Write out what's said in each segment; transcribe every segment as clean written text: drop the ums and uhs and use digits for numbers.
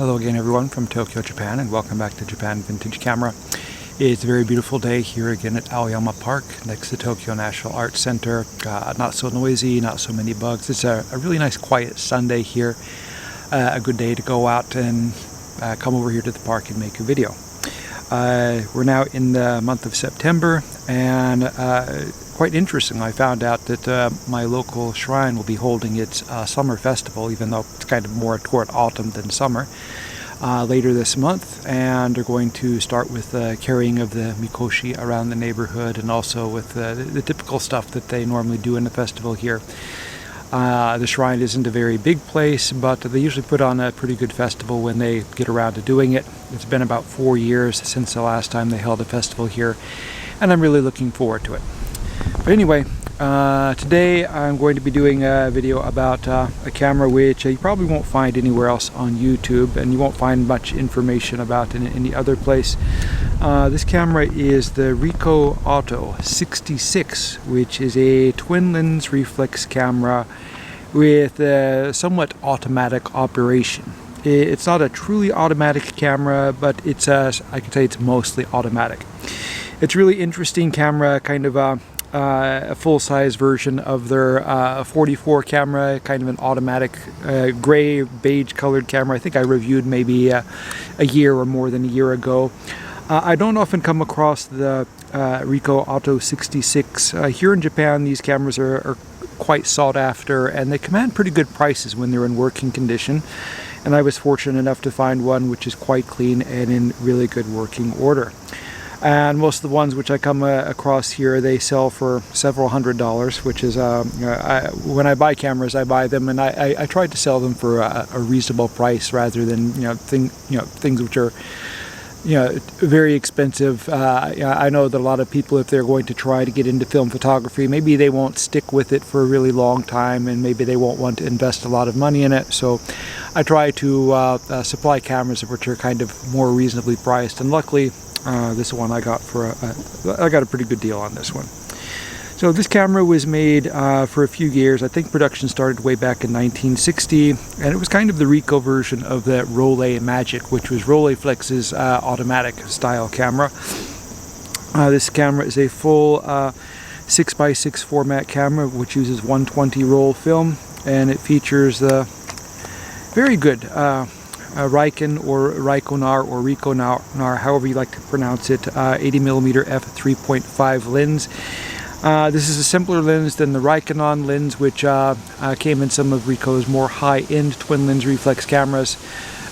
Hello again everyone from Tokyo, Japan, and welcome back to Japan Vintage Camera. It's a very beautiful day here again at Aoyama Park next to Tokyo National Art Center. Not so noisy, not so many bugs. It's a really nice quiet Sunday here. A good day to go out and come over here to the park and make a video. We're now in the month of September, and quite interesting, I found out that my local shrine will be holding its summer festival, even though it's kind of more toward autumn than summer, later this month. And they're going to start with the carrying of the mikoshi around the neighborhood, and also with the typical stuff that they normally do in the festival here. The shrine isn't a very big place, but they usually put on a pretty good festival when they get around to doing it. It's been about 4 years since the last time they held a festival here, and I'm really looking forward to it. But anyway, today I'm going to be doing a video about a camera which you probably won't find anywhere else on YouTube, and you won't find much information about in any other place. This camera is the Ricoh Auto 66, which is a twin lens reflex camera with a somewhat automatic operation. It's not a truly automatic camera, but it's I can say it's mostly automatic. It's a really interesting camera, kind of a full-size version of their 44 camera, kind of an automatic gray beige colored camera. I think I reviewed maybe a year or more than a year ago. I don't often come across the Ricoh Auto 66. Here in Japan, these cameras are quite sought after, and they command pretty good prices when they're in working condition. And I was fortunate enough to find one which is quite clean and in really good working order. And most of the ones which I come across here, they sell for several $100s, which is, when I buy cameras, I buy them, and I try to sell them for a reasonable price rather than things which are very expensive. I know that a lot of people, if they're going to try to get into film photography, maybe they won't stick with it for a really long time, and maybe they won't want to invest a lot of money in it. So I try to supply cameras which are kind of more reasonably priced, and luckily this one I got for I got a pretty good deal on this one. So this camera was made for a few years. I think production started way back in 1960, and it was kind of the Ricoh version of the Rolleiflex Magic, which was Rolleiflex's automatic style camera. This camera is a full 6x6 format camera, which uses 120 roll film, and it features the very good Riken or Riconar or Riconar, however you like to pronounce it, 80mm f3.5 lens. This is a simpler lens than the Riconon lens, which came in some of Ricoh's more high-end twin lens reflex cameras.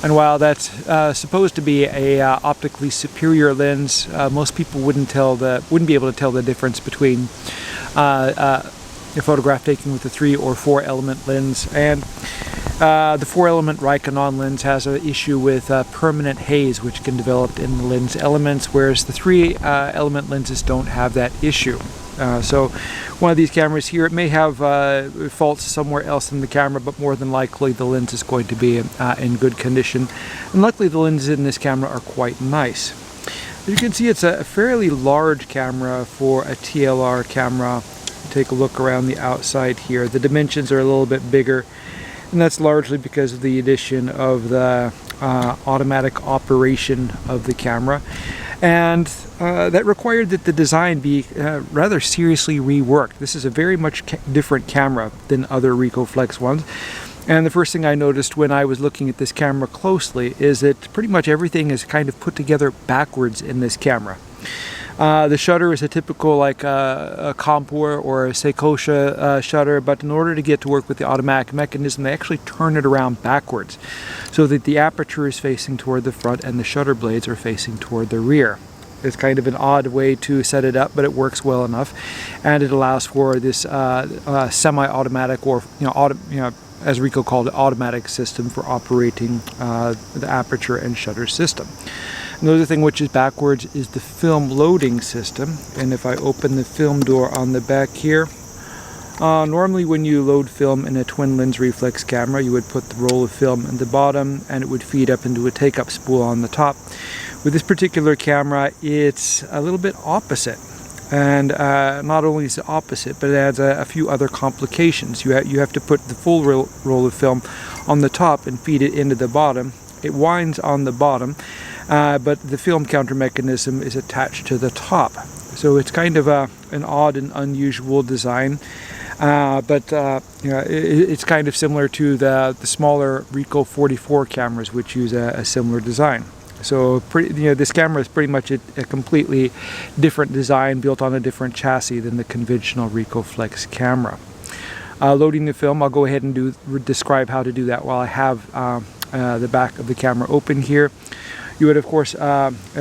And while that's supposed to be a optically superior lens, most people wouldn't be able to tell the difference between a photograph taken with a 3 or 4 element lens. And the 4-element Riconon lens has an issue with permanent haze, which can develop in the lens elements, whereas the 3-element lenses don't have that issue. So one of these cameras here, it may have faults somewhere else in the camera, but more than likely the lens is going to be in good condition. And luckily the lenses in this camera are quite nice. As you can see, it's a fairly large camera for a TLR camera. Take a look around the outside here. The dimensions are a little bit bigger, and that's largely because of the addition of the automatic operation of the camera. And that required that the design be rather seriously reworked. This is a very much different camera than other Ricoh Flex ones. And the first thing I noticed when I was looking at this camera closely is that pretty much everything is kind of put together backwards in this camera. The shutter is a typical like a Compur or a Seikosha shutter, but in order to get to work with the automatic mechanism, they actually turn it around backwards so that the aperture is facing toward the front and the shutter blades are facing toward the rear. It's kind of an odd way to set it up, but it works well enough, and it allows for this semi-automatic, or as Ricoh called it, automatic system for operating the aperture and shutter system. Another thing which is backwards is the film loading system, and if I open the film door on the back here, normally when you load film in a twin lens reflex camera, you would put the roll of film in the bottom and it would feed up into a take-up spool on the top. With this particular camera, it's a little bit opposite. And not only is it opposite, but it adds a few other complications. You have to put the full roll of film on the top and feed it into the bottom it winds on the bottom, but the film counter mechanism is attached to the top. So it's kind of an odd and unusual design, but you know, it's kind of similar to the smaller Ricoh 44 cameras, which use a similar design. So this camera is pretty much a completely different design built on a different chassis than the conventional Ricoh Flex camera. Loading the film, I'll go ahead and describe how to do that while I have the back of the camera open here. You would of course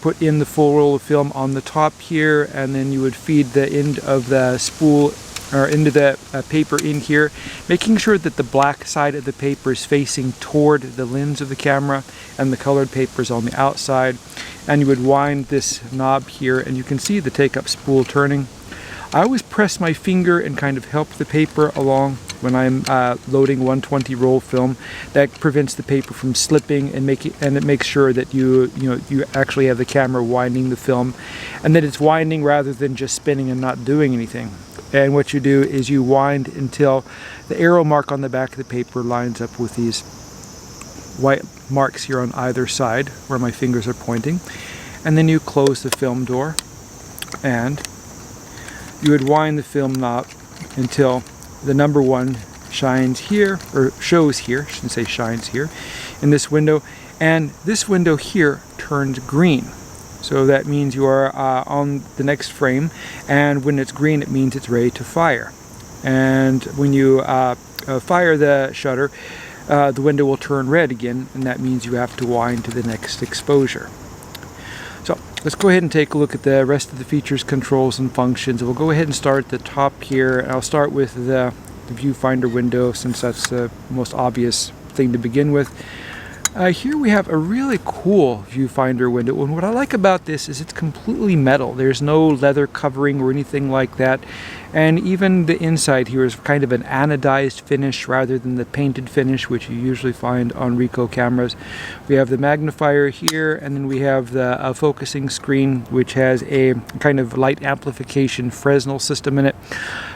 put in the full roll of film on the top here, and then you would feed the end of the spool or into the paper in here, making sure that the black side of the paper is facing toward the lens of the camera and the colored paper is on the outside. And you would wind this knob here, and you can see the take-up spool turning. I always press my finger and kind of help the paper along when I'm loading 120 roll film. That prevents the paper from slipping and it makes sure that you actually have the camera winding the film, and that it's winding rather than just spinning and not doing anything. And what you do is you wind until the arrow mark on the back of the paper lines up with these white marks here on either side where my fingers are pointing. And then you close the film door, and you would wind the film knob until the number 1 shines here, or shows here, I shouldn't say shines here, in this window. And this window here turns green. So that means you are on the next frame, and when it's green it means it's ready to fire. And when you fire the shutter, the window will turn red again, and that means you have to wind to the next exposure. So let's go ahead and take a look at the rest of the features, controls, and functions. We'll go ahead and start at the top here. I'll start with the viewfinder window, since that's the most obvious thing to begin with. Here we have a really cool viewfinder window, and what I like about this is it's completely metal. There's no leather covering or anything like that, and even the inside here is kind of an anodized finish rather than the painted finish which you usually find on Ricoh cameras. We have the magnifier here, and then we have the focusing screen, which has a kind of light amplification Fresnel system in it.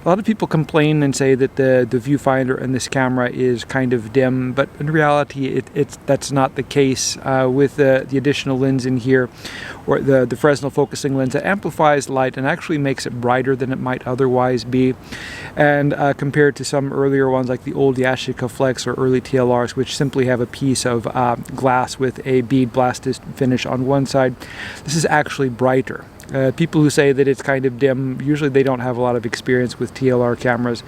A lot of people complain and say that the viewfinder in this camera is kind of dim, but in reality that's not the case. With the additional lens in here, or the Fresnel focusing lens, that amplifies light and actually makes it brighter than it might otherwise be. And compared to some earlier ones like the old Yashica Flex or early TLRs, which simply have a piece of glass with a bead blasted finish on one side, this is actually brighter. People who say that it's kind of dim, usually they don't have a lot of experience with TLR cameras.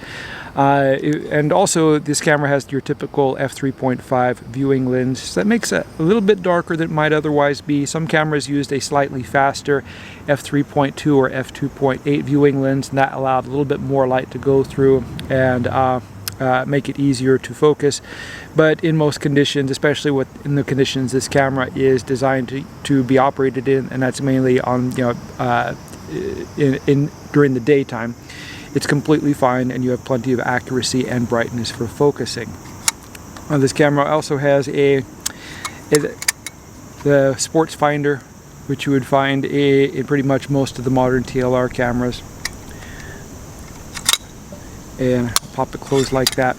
And also this camera has your typical f3.5 viewing lens, so that makes it a little bit darker than it might otherwise be. Some cameras used a slightly faster f3.2 or f2.8 viewing lens, and that allowed a little bit more light to go through and make it easier to focus. But in most conditions, especially in the conditions this camera is designed to be operated in, and that's mainly on during the daytime, it's completely fine, and you have plenty of accuracy and brightness for focusing. This camera also has the sports finder, which you would find in pretty much most of the modern TLR cameras. And pop it closed like that.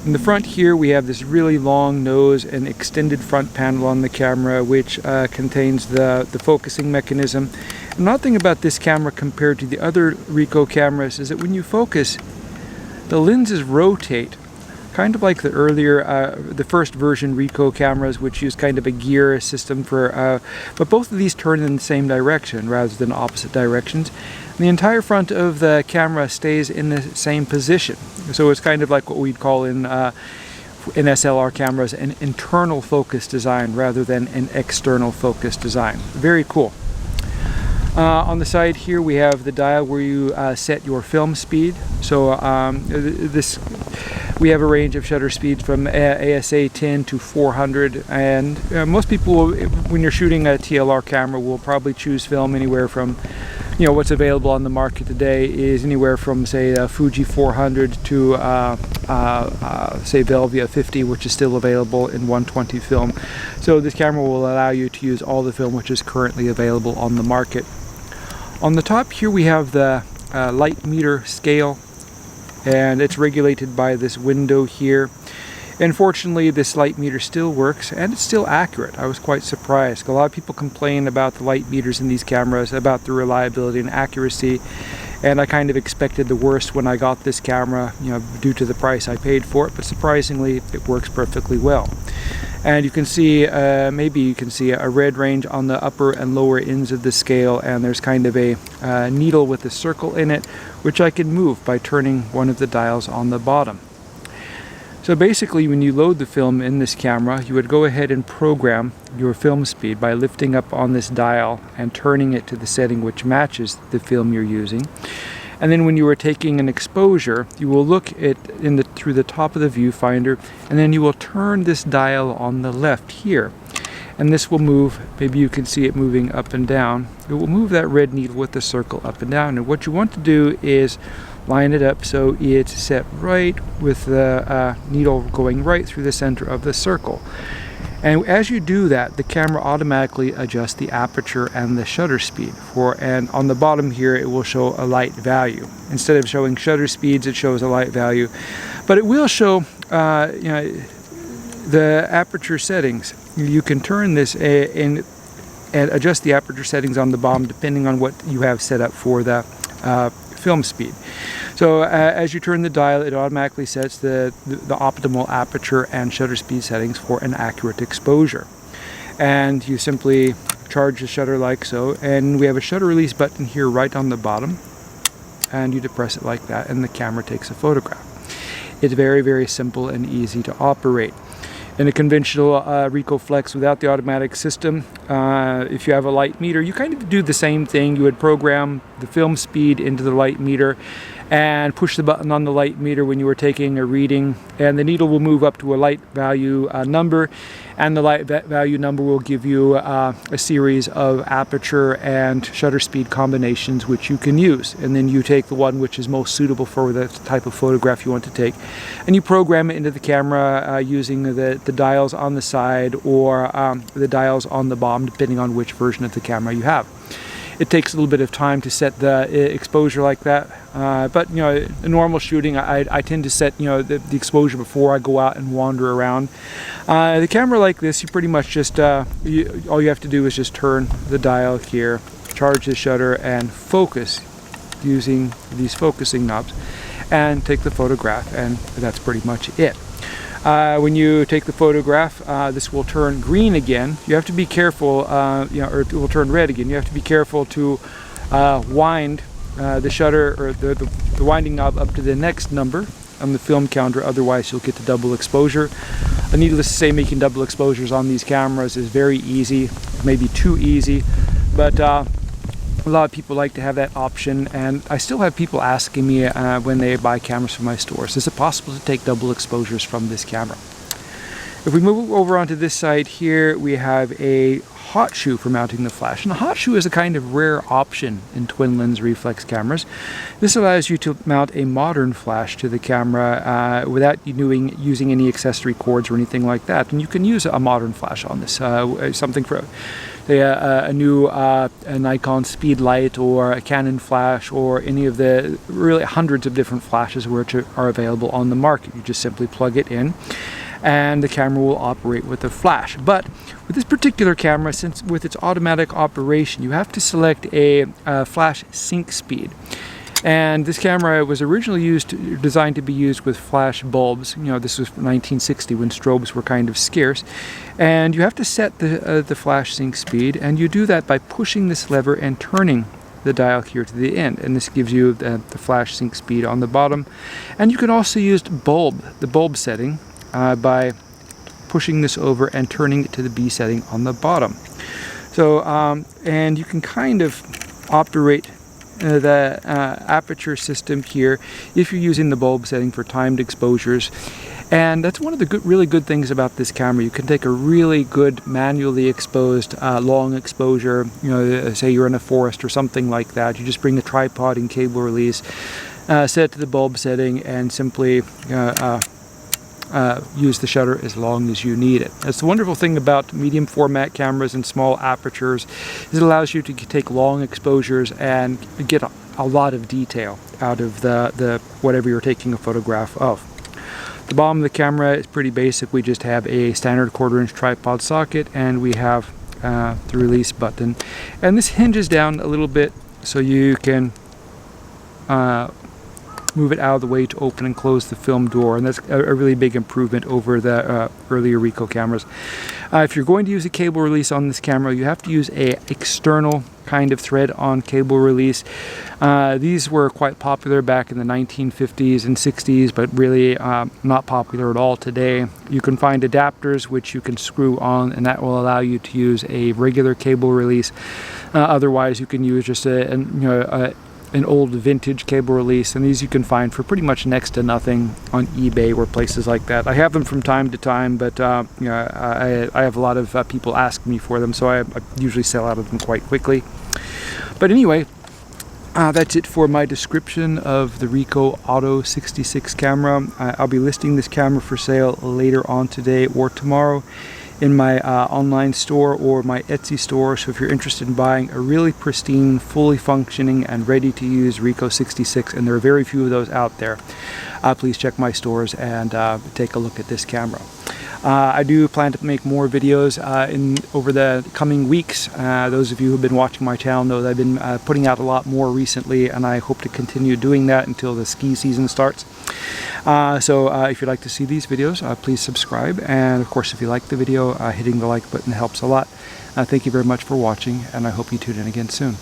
In the front here we have this really long nose and extended front panel on the camera, which contains the focusing mechanism. Another thing about this camera compared to the other Ricoh cameras is that when you focus, the lenses rotate, kind of like the earlier, the first version Ricoh cameras, which use kind of a gear system for, but both of these turn in the same direction rather than opposite directions. And the entire front of the camera stays in the same position. So it's kind of like what we'd call in SLR cameras an internal focus design rather than an external focus design. Very cool. On the side here we have the dial where you set your film speed. So we have a range of shutter speeds from ASA 10 to 400, and most people, when you're shooting a TLR camera, will probably choose film anywhere from, what's available on the market today is anywhere from, say, Fuji 400 to say Velvia 50, which is still available in 120 film. So this camera will allow you to use all the film which is currently available on the market. On the top here we have the light meter scale, and it's regulated by this window here. And fortunately, this light meter still works, and it's still accurate. I was quite surprised. A lot of people complain about the light meters in these cameras, about the reliability and accuracy, and I kind of expected the worst when I got this camera, due to the price I paid for it, but surprisingly, it works perfectly well. And you can see, maybe you can see a red range on the upper and lower ends of the scale, and there's kind of a needle with a circle in it, which I can move by turning one of the dials on the bottom. So basically, when you load the film in this camera, you would go ahead and program your film speed by lifting up on this dial and turning it to the setting which matches the film you're using. And then when you are taking an exposure, you will look at through the top of the viewfinder, and then you will turn this dial on the left here. And this will move, maybe you can see it moving up and down. It will move that red needle with the circle up and down. And what you want to do is line it up so it's set right with the needle going right through the center of the circle. And as you do that, the camera automatically adjusts the aperture and the shutter speed. And on the bottom here, it will show a light value. Instead of showing shutter speeds, it shows a light value. But it will show the aperture settings. You can turn this in and adjust the aperture settings on the bottom depending on what you have set up for the film speed. So as you turn the dial, it automatically sets the optimal aperture and shutter speed settings for an accurate exposure. And you simply charge the shutter like so, and we have a shutter release button here right on the bottom, and you depress it like that and the camera takes a photograph. It's very, very simple and easy to operate. In a conventional Ricoh Flex without the automatic system, if you have a light meter, you kind of do the same thing. You would program the film speed into the light meter and push the button on the light meter when you were taking a reading, and the needle will move up to a light value number, and the light value number will give you a series of aperture and shutter speed combinations which you can use. And then you take the one which is most suitable for the type of photograph you want to take, and you program it into the camera using the dials on the side or the dials on the bottom, depending on which version of the camera you have. It takes a little bit of time to set the exposure like that, but in normal shooting, I tend to set the exposure before I go out and wander around. The camera like this, you pretty much just all you have to do is just turn the dial here, charge the shutter, and focus using these focusing knobs, and take the photograph, and that's pretty much it. When you take the photograph, this will turn green again. You have to be careful, or it will turn red again. You have to be careful to wind the shutter or the winding knob up to the next number on the film counter, otherwise you'll get the double exposure. Needless to say, making double exposures on these cameras is very easy, maybe too easy, but a lot of people like to have that option, and I still have people asking me when they buy cameras from my stores, is it possible to take double exposures from this camera? If we move over onto this side here, we have a Hotshoe for mounting the flash. And the Hotshoe is a kind of rare option in twin lens reflex cameras. This allows you to mount a modern flash to the camera without using any accessory cords or anything like that. And you can use a modern flash on this, something for a new Nikon speed light or a Canon flash or any of the really hundreds of different flashes which are available on the market. You just simply plug it in and the camera will operate with a flash. But with this particular camera, since with its automatic operation, you have to select a flash sync speed. And this camera was originally designed to be used with flash bulbs. This was 1960 when strobes were kind of scarce. And you have to set the flash sync speed, and you do that by pushing this lever and turning the dial here to the end. And this gives you the flash sync speed on the bottom. And you can also use the bulb setting by pushing this over and turning it to the B setting on the bottom. So, and you can kind of operate the aperture system here if you're using the bulb setting for timed exposures. And that's one of the really good things about this camera. You can take a really good manually exposed long exposure, say you're in a forest or something like that. You just bring a tripod and cable release, set it to the bulb setting, and simply use the shutter as long as you need it. That's the wonderful thing about medium format cameras and small apertures, is it allows you to take long exposures and get a lot of detail out of the whatever you're taking a photograph of. The bottom of the camera is pretty basic. We just have a standard 1/4" tripod socket, and we have the release button, and this hinges down a little bit so you can move it out of the way to open and close the film door, and that's a really big improvement over the earlier Ricoh cameras. If you're going to use a cable release on this camera, you have to use a external kind of thread-on cable release. These were quite popular back in the 1950s and 60s, but really not popular at all today. You can find adapters which you can screw on, and that will allow you to use a regular cable release. Otherwise, you can use just an old vintage cable release, and these you can find for pretty much next to nothing on eBay or places like that. I have them from time to time, but I have a lot of people ask me for them, so I usually sell out of them quite quickly. But anyway, that's it for my description of the Ricoh Auto 66 camera. I'll be listing this camera for sale later on today or tomorrow in my online store or my Etsy store. So if you're interested in buying a really pristine, fully functioning and ready to use Ricoh 66, and there are very few of those out there, please check my stores and take a look at this camera. I do plan to make more videos over the coming weeks. Those of you who have been watching my channel know that I've been putting out a lot more recently, and I hope to continue doing that until the ski season starts. So if you'd like to see these videos, please subscribe, and of course if you like the video, hitting the like button helps a lot. Thank you very much for watching, and I hope you tune in again soon.